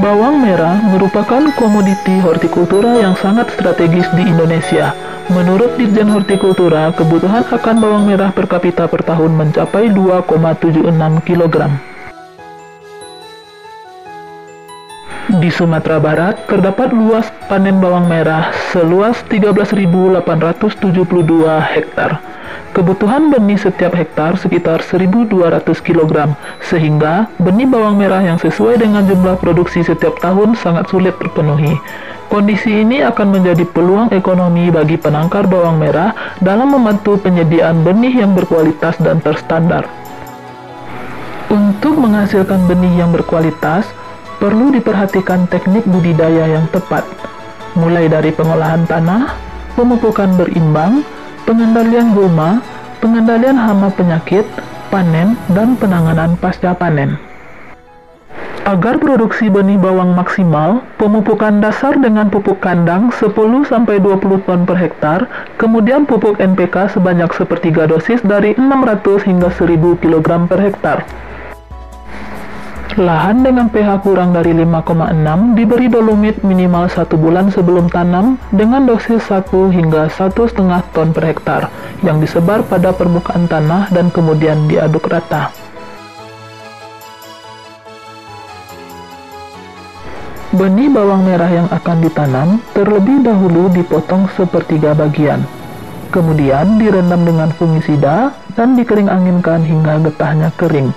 Bawang merah merupakan komoditi hortikultura yang sangat strategis di Indonesia. Menurut Ditjen Hortikultura, kebutuhan akan bawang merah per kapita per tahun mencapai 2,76 kg. Di Sumatera Barat, terdapat luas panen bawang merah seluas 13.872 hektar. Kebutuhan benih setiap hektar sekitar 1.200 kg, sehingga benih bawang merah yang sesuai dengan jumlah produksi setiap tahun sangat sulit terpenuhi. Kondisi ini akan menjadi peluang ekonomi bagi penangkar bawang merah dalam membantu penyediaan benih yang berkualitas dan terstandar. Untuk menghasilkan benih yang berkualitas, perlu diperhatikan teknik budidaya yang tepat, mulai dari pengolahan tanah, pemupukan berimbang, pengendalian gulma, pengendalian hama penyakit, panen, dan penanganan pasca panen. Agar produksi benih bawang maksimal, pemupukan dasar dengan pupuk kandang 10-20 ton per hektar, kemudian pupuk NPK sebanyak sepertiga dosis dari 600 hingga 1.000 kg per hektar. Lahan dengan pH kurang dari 5,6 diberi dolomit minimal 1 bulan sebelum tanam dengan dosis 1 hingga 1,5 ton per hektar yang disebar pada permukaan tanah dan kemudian diaduk rata. Benih bawang merah yang akan ditanam terlebih dahulu dipotong sepertiga bagian. Kemudian direndam dengan fungisida dan dikering anginkan hingga getahnya kering.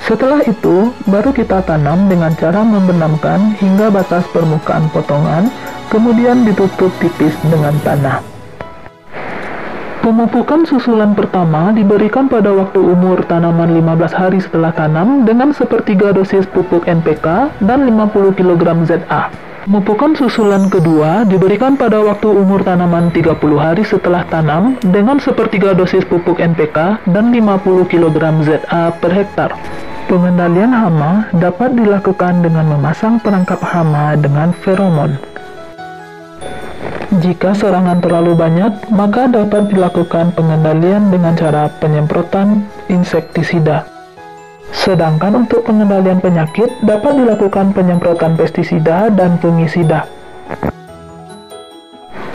Setelah itu, baru kita tanam dengan cara membenamkan hingga batas permukaan potongan, kemudian ditutup tipis dengan tanah. Pemupukan susulan pertama diberikan pada waktu umur tanaman 15 hari setelah tanam dengan sepertiga dosis pupuk NPK dan 50 kg ZA. Pemupukan susulan kedua diberikan pada waktu umur tanaman 30 hari setelah tanam dengan sepertiga dosis pupuk NPK dan 50 kg ZA per hektar. Pengendalian hama dapat dilakukan dengan memasang perangkap hama dengan feromon. Jika serangan terlalu banyak, maka dapat dilakukan pengendalian dengan cara penyemprotan insektisida. Sedangkan untuk pengendalian penyakit, dapat dilakukan penyemprotan pestisida dan fungisida.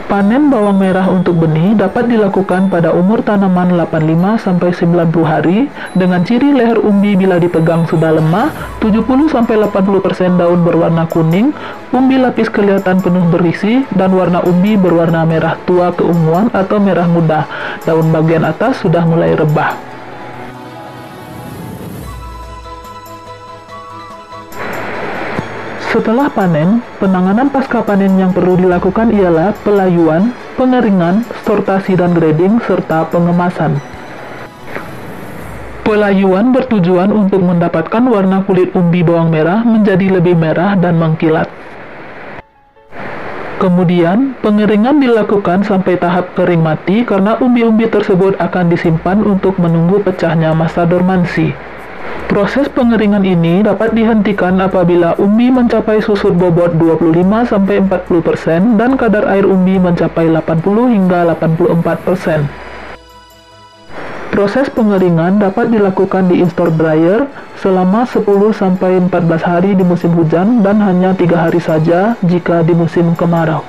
Panen bawang merah untuk benih dapat dilakukan pada umur tanaman 85-90 hari dengan ciri leher umbi bila dipegang sudah lemah, 70-80% daun berwarna kuning, umbi lapis kelihatan penuh berisi, dan warna umbi berwarna merah tua keunguan atau merah muda. Daun bagian atas sudah mulai rebah. Setelah panen, penanganan pasca panen yang perlu dilakukan ialah pelayuan, pengeringan, sortasi dan grading, serta pengemasan. Pelayuan bertujuan untuk mendapatkan warna kulit umbi bawang merah menjadi lebih merah dan mengkilat. Kemudian, pengeringan dilakukan sampai tahap kering mati karena umbi-umbi tersebut akan disimpan untuk menunggu pecahnya masa dormansi. Proses pengeringan ini dapat dihentikan apabila umbi mencapai susut bobot 25-40% dan kadar air umbi mencapai 80 hingga 84%. Proses pengeringan dapat dilakukan di in-store dryer selama 10-14 hari di musim hujan dan hanya 3 hari saja jika di musim kemarau.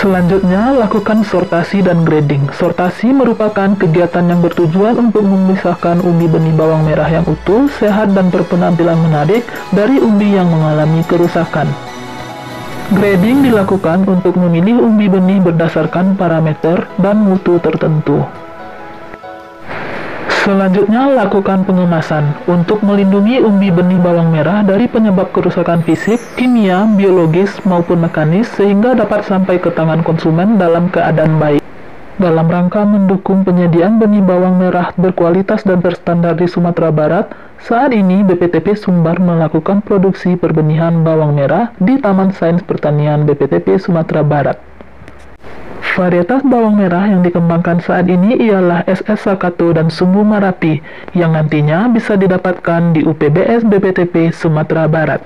Selanjutnya, lakukan sortasi dan grading. Sortasi merupakan kegiatan yang bertujuan untuk memisahkan umbi benih bawang merah yang utuh, sehat, dan berpenampilan menarik dari umbi yang mengalami kerusakan. Grading dilakukan untuk memilih umbi benih berdasarkan parameter dan mutu tertentu. Selanjutnya, lakukan pengemasan untuk melindungi umbi benih bawang merah dari penyebab kerusakan fisik, kimia, biologis, maupun mekanis sehingga dapat sampai ke tangan konsumen dalam keadaan baik. Dalam rangka mendukung penyediaan benih bawang merah berkualitas dan terstandar di Sumatera Barat, saat ini BPTP Sumbar melakukan produksi perbenihan bawang merah di Taman Sains Pertanian BPTP Sumatera Barat. Varietas bawang merah yang dikembangkan saat ini ialah SS Sakato dan Sumbu Marapi, yang nantinya bisa didapatkan di UPBS BPTP Sumatera Barat.